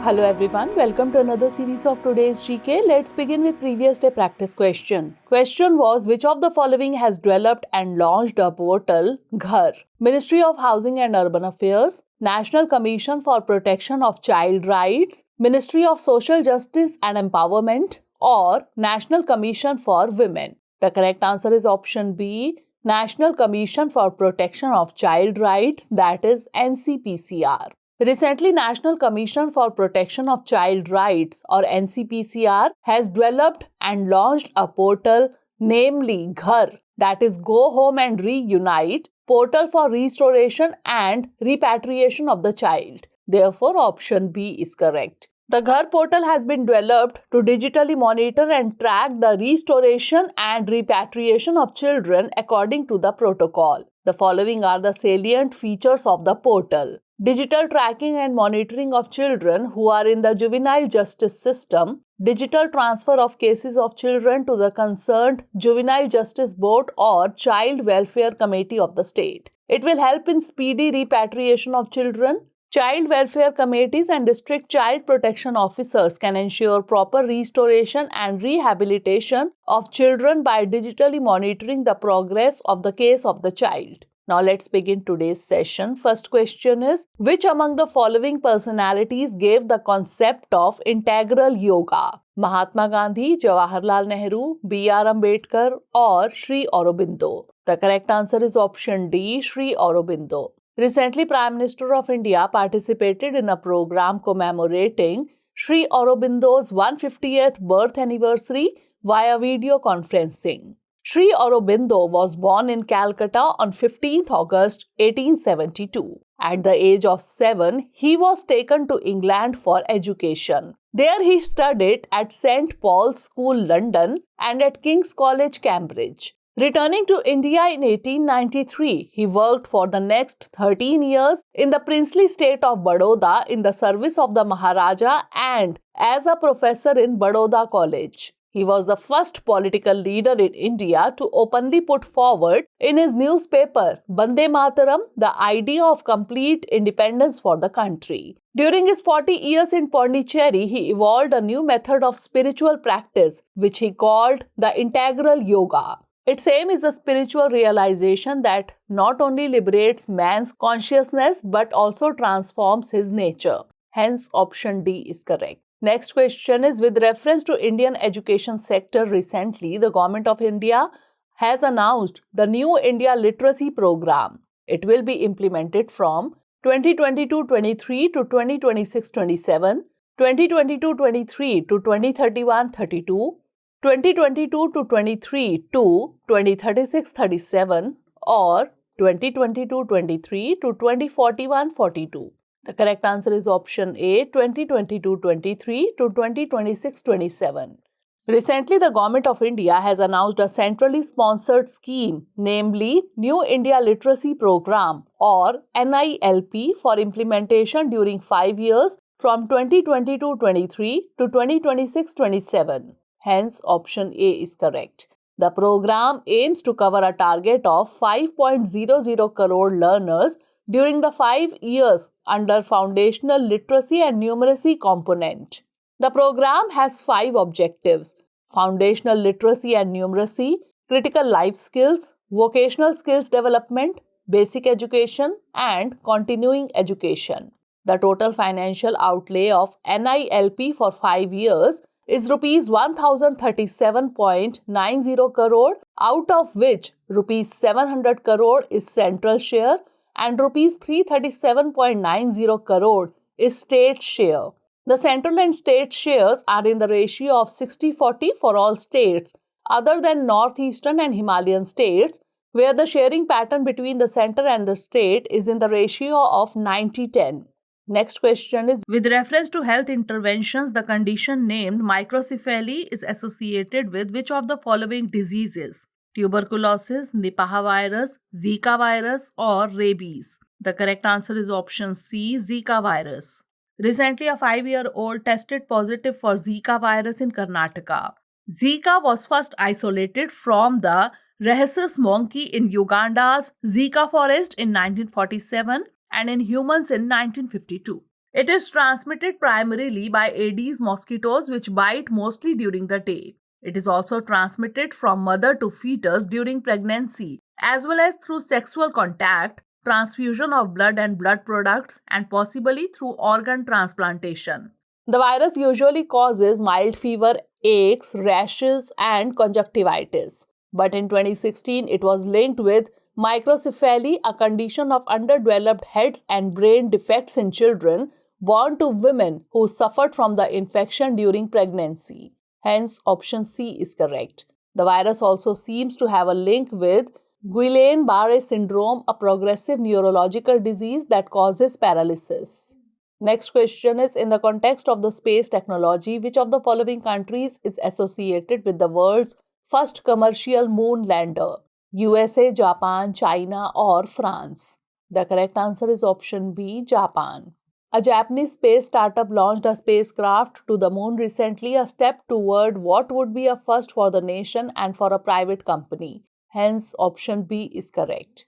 Hello everyone, welcome to another series of today's GK. Let's begin with previous day practice question. Question was, which of the following has developed and launched a portal �R? Ministry of Housing and Urban Affairs, National Commission for Protection of Child Rights, Ministry of Social Justice and Empowerment, or National Commission for Women. The correct answer is option B, National Commission for Protection of Child Rights, that is NCPCR. Recently, National Commission for Protection of Child Rights or NCPCR has developed and launched a portal, namely �R, that is Go Home and Reunite, portal for restoration and repatriation of the child. Therefore, option B is correct. The �R portal has been developed to digitally monitor and track the restoration and repatriation of children according to the protocol. The following are the salient features of the portal. Digital tracking and monitoring of children who are in the juvenile justice system, digital transfer of cases of children to the concerned Juvenile Justice Board or Child Welfare Committee of the state. It will help in speedy repatriation of children. Child welfare committees and district child protection officers can ensure proper restoration and rehabilitation of children by digitally monitoring the progress of the case of the child. Now let's begin today's session. First question is, which among the following personalities gave the concept of integral yoga? Mahatma Gandhi, Jawaharlal Nehru, B.R. Ambedkar, or Sri Aurobindo? The correct answer is option D, Sri Aurobindo. Recently, Prime Minister of India participated in a program commemorating Sri Aurobindo's 150th birth anniversary via video conferencing. Sri Aurobindo was born in Calcutta on 15th August 1872. At the age of 7, he was taken to England for education. There he studied at St. Paul's School, London, and at King's College, Cambridge. Returning to India in 1893, he worked for the next 13 years in the princely state of Baroda in the service of the Maharaja and as a professor in Baroda College. He was the first political leader in India to openly put forward in his newspaper Bande Mataram the idea of complete independence for the country. During his 40 years in Pondicherry, he evolved a new method of spiritual practice which he called the integral yoga. Its aim is a spiritual realization that not only liberates man's consciousness but also transforms his nature. Hence, option D is correct. Next question is, with reference to Indian education sector, recently the Government of India has announced the New India Literacy Program. It will be implemented from 2022-23 to 2026-27, 2022-23 to 2031-32, 2022-23 to 2036-37 or 2022-23 to 2041-42. The correct answer is option A, 2022-23 to 2026-27. Recently, the Government of India has announced a centrally sponsored scheme, namely New India Literacy Program or NILP, for implementation during 5 years from 2022-23 to 2026-27. Hence, option A is correct. The program aims to cover a target of 5.00 crore learners during the 5 years under foundational literacy and numeracy component. The program has 5 objectives: foundational literacy and numeracy, critical life skills, vocational skills development, basic education, and continuing education. The total financial outlay of NILP for 5 years is rupees 1037.90 crore, out of which rupees 700 crore is central share and rupees 337.90 crore is state share. The central and state shares are in the ratio of 60-40 for all states other than northeastern and Himalayan states, where the sharing pattern between the center and the state is in the ratio of 90-10. Next question is, with reference to health interventions, the condition named microcephaly is associated with which of the following diseases? Tuberculosis, Nipah virus, Zika virus, or rabies? The correct answer is option C, Zika virus. Recently, a 5-year-old tested positive for Zika virus in Karnataka. Zika was first isolated from the rhesus monkey in Uganda's Zika forest in 1947 and in humans in 1952. It is transmitted primarily by Aedes mosquitoes, which bite mostly during the day. It is also transmitted from mother to fetus during pregnancy, as well as through sexual contact, transfusion of blood and blood products, and possibly through organ transplantation. The virus usually causes mild fever, aches, rashes, and conjunctivitis. But in 2016, it was linked with microcephaly, a condition of underdeveloped heads and brain defects in children born to women who suffered from the infection during pregnancy. Hence, option C is correct. The virus also seems to have a link with Guillain-Barré syndrome, a progressive neurological disease that causes paralysis. Next question is, in the context of the space technology, which of the following countries is associated with the world's first commercial moon lander? USA, Japan, China, or France? The correct answer is option B, Japan. A Japanese space startup launched a spacecraft to the moon recently, a step toward what would be a first for the nation and for a private company. Hence, option B is correct.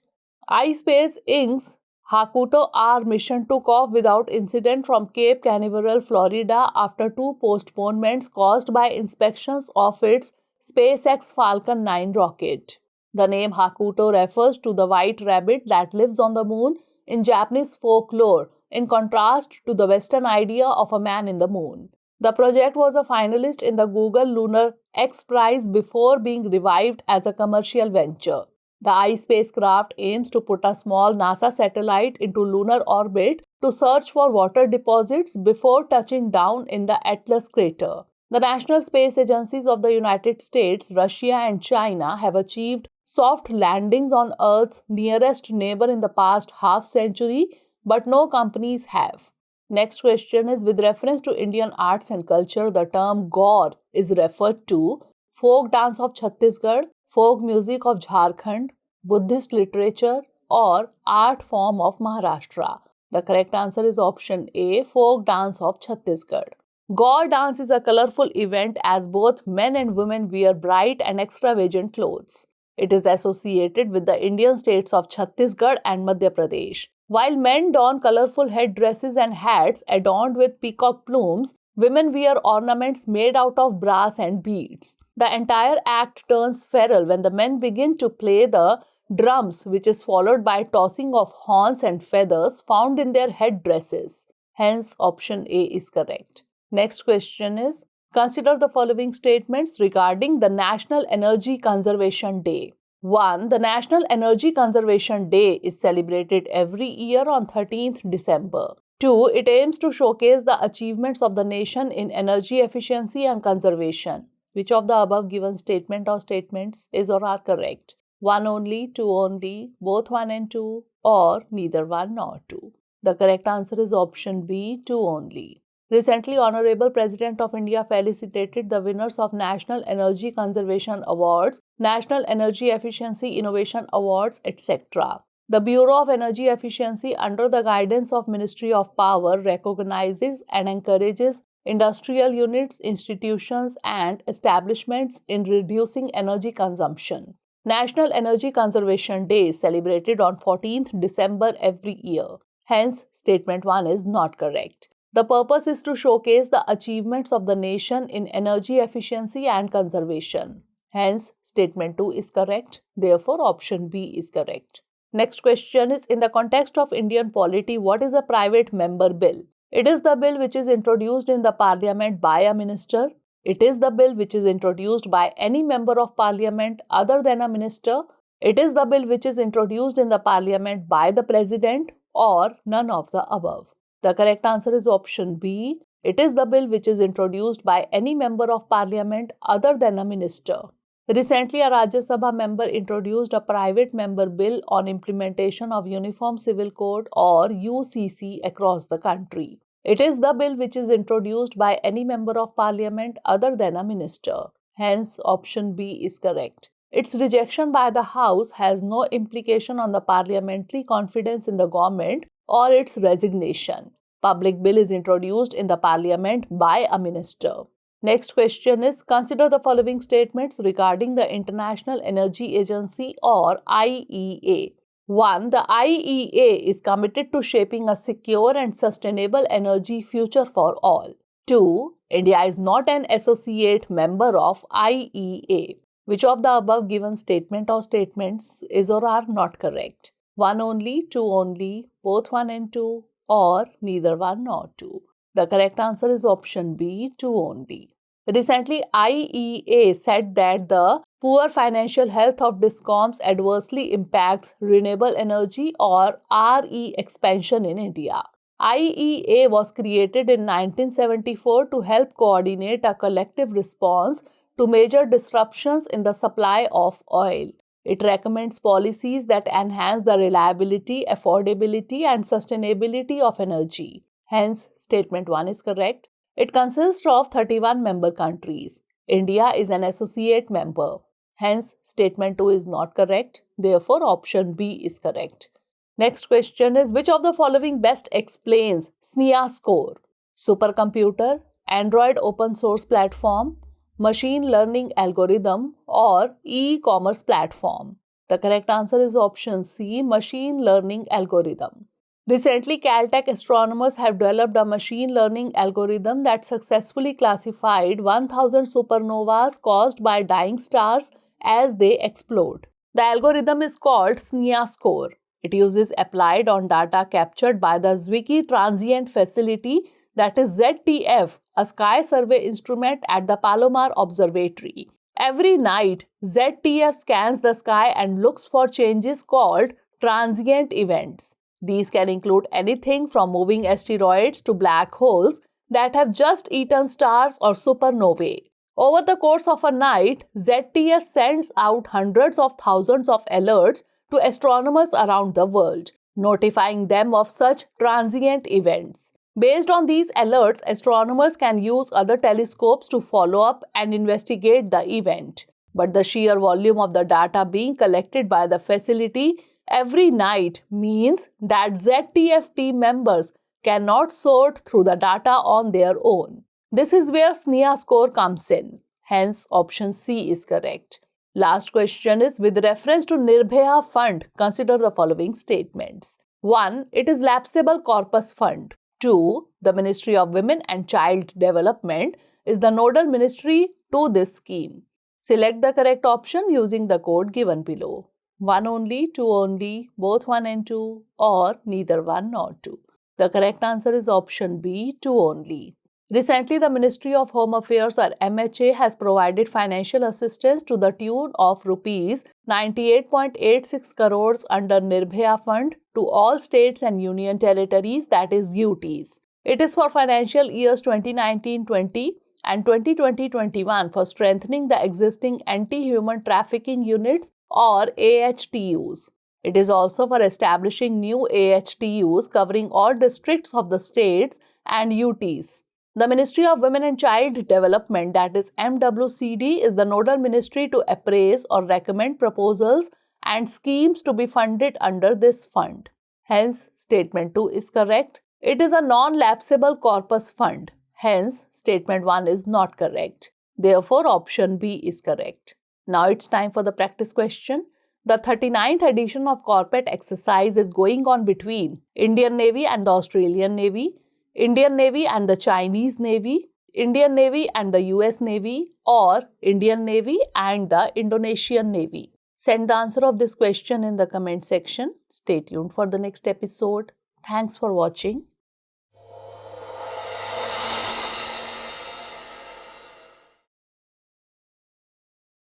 iSpace Inc.'s 𝐏𝐤𝐒 mission took off without incident from Cape Canaveral, Florida after two postponements caused by inspections of its SpaceX Falcon 9 rocket. The name 𝐏𝐤𝐒 refers to the white rabbit that lives on the moon in Japanese folklore, in contrast to the Western idea of a man in the moon. The project was a finalist in the Google Lunar X Prize before being revived as a commercial venture. The iSpacecraft aims to put a small NASA satellite into lunar orbit to search for water deposits before touching down in the Atlas crater. The national space agencies of the United States, Russia, and China have achieved soft landings on Earth's nearest neighbor in the past half century, but no companies have. Next question is, with reference to Indian arts and culture, the term Gaur is referred to folk dance of Chhattisgarh, folk music of Jharkhand, Buddhist literature, or art form of Maharashtra. The correct answer is option A, folk dance of Chhattisgarh. Gaur dance is a colorful event as both men and women wear bright and extravagant clothes. It is associated with the Indian states of Chhattisgarh and Madhya Pradesh. While men don colorful headdresses and hats adorned with peacock plumes, women wear ornaments made out of brass and beads. The entire act turns feral when the men begin to play the drums, which is followed by tossing of horns and feathers found in their headdresses. Hence, option A is correct. Next question is, consider the following statements regarding the National Energy Conservation Day. 1. The National Energy Conservation Day is celebrated every year on 13th December. 2. It aims to showcase the achievements of the nation in energy efficiency and conservation. Which of the above given statement or statements is or are correct? 1 only, 2 only, both 1 and 2, or neither 1 nor 2? The correct answer is option B, 2 only. Recently, Honorable President of India felicitated the winners of National Energy Conservation Awards, National Energy Efficiency Innovation Awards, etc. The Bureau of Energy Efficiency, under the guidance of Ministry of Power, recognizes and encourages industrial units, institutions, and establishments in reducing energy consumption. National Energy Conservation Day is celebrated on 14th December every year. Hence, statement 1 is not correct. The purpose is to showcase the achievements of the nation in energy efficiency and conservation. Hence, statement 2 is correct. Therefore, option B is correct. Next question is, in the context of Indian polity, what is a private member bill? It is the bill which is introduced in the parliament by a minister. It is the bill which is introduced by any member of parliament other than a minister. It is the bill which is introduced in the parliament by the president, or none of the above. The correct answer is option B. It is the bill which is introduced by any member of parliament other than a minister. Recently, a Rajya Sabha member introduced a private member bill on implementation of Uniform Civil Code, or UCC, across the country. It is the bill which is introduced by any member of parliament other than a minister. Hence, option B is correct. Its rejection by the House has no implication on the parliamentary confidence in the government or its resignation. Public bill is introduced in the parliament by a minister. Next question is, consider the following statements regarding the International Energy Agency, or IEA. 1. The IEA is committed to shaping a secure and sustainable energy future for all. 2. India is not an associate member of IEA. Which of the above given statement or statements is or are not correct? 1 only, 2 only, both 1 and 2, or neither 1 nor 2. The correct answer is option B, 2 only. Recently, IEA said that the poor financial health of DISCOMs adversely impacts renewable energy or RE expansion in India. IEA was created in 1974 to help coordinate a collective response to major disruptions in the supply of oil. It recommends policies that enhance the reliability, affordability, and sustainability of energy. Hence, statement 1 is correct. It consists of 31 member countries. India is an associate member. Hence, statement 2 is not correct. Therefore, option B is correct. Next question is, which of the following best explains SNIascore? Supercomputer, Android open source platform, machine learning algorithm, or e-commerce platform? The correct answer is option C, machine learning algorithm. Recently, Caltech astronomers have developed a machine learning algorithm that successfully classified 1000 supernovas caused by dying stars as they explode. The algorithm is called SNIascore. It uses applied on data captured by the Zwicky Transient Facility, that is ZTF, a sky survey instrument at the Palomar Observatory. Every night, ZTF scans the sky and looks for changes called transient events. These can include anything from moving asteroids to black holes that have just eaten stars or supernovae. Over the course of a night, ZTF sends out hundreds of thousands of alerts to astronomers around the world, notifying them of such transient events. Based on these alerts, astronomers can use other telescopes to follow up and investigate the event. But the sheer volume of the data being collected by the facility every night means that ZTF team members cannot sort through the data on their own. This is where SNIascore comes in. Hence, option C is correct. Last question is, with reference to Nirbhaya Fund, consider the following statements. 1. It is lapsable corpus fund. 2. The Ministry of Women and Child Development is the nodal ministry to this scheme. Select the correct option using the code given below. 1 only, 2 only, both 1 and 2, or neither 1 nor 2. The correct answer is option B, 2 only. Recently, the Ministry of Home Affairs or MHA has provided financial assistance to the tune of rupees 98.86 crores under Nirbhaya Fund to all states and union territories, that is UTs. It is for financial years 2019-20 and 2020-21 for strengthening the existing anti-human trafficking units or AHTUs. It is also for establishing new AHTUs covering all districts of the states and UTs. The Ministry of Women and Child Development, that is MWCD, is the nodal ministry to appraise or recommend proposals and schemes to be funded under this fund. Hence, statement 2 is correct. It is a non-lapsable corpus fund. Hence, statement 1 is not correct. Therefore, option B is correct. Now it's time for the practice question. The 39th edition of CORPAT exercise is going on between Indian Navy and the Australian Navy, Indian Navy and the Chinese Navy, Indian Navy and the US Navy, or Indian Navy and the Indonesian Navy. Send the answer of this question in the comment section. Stay tuned for the next episode. Thanks for watching.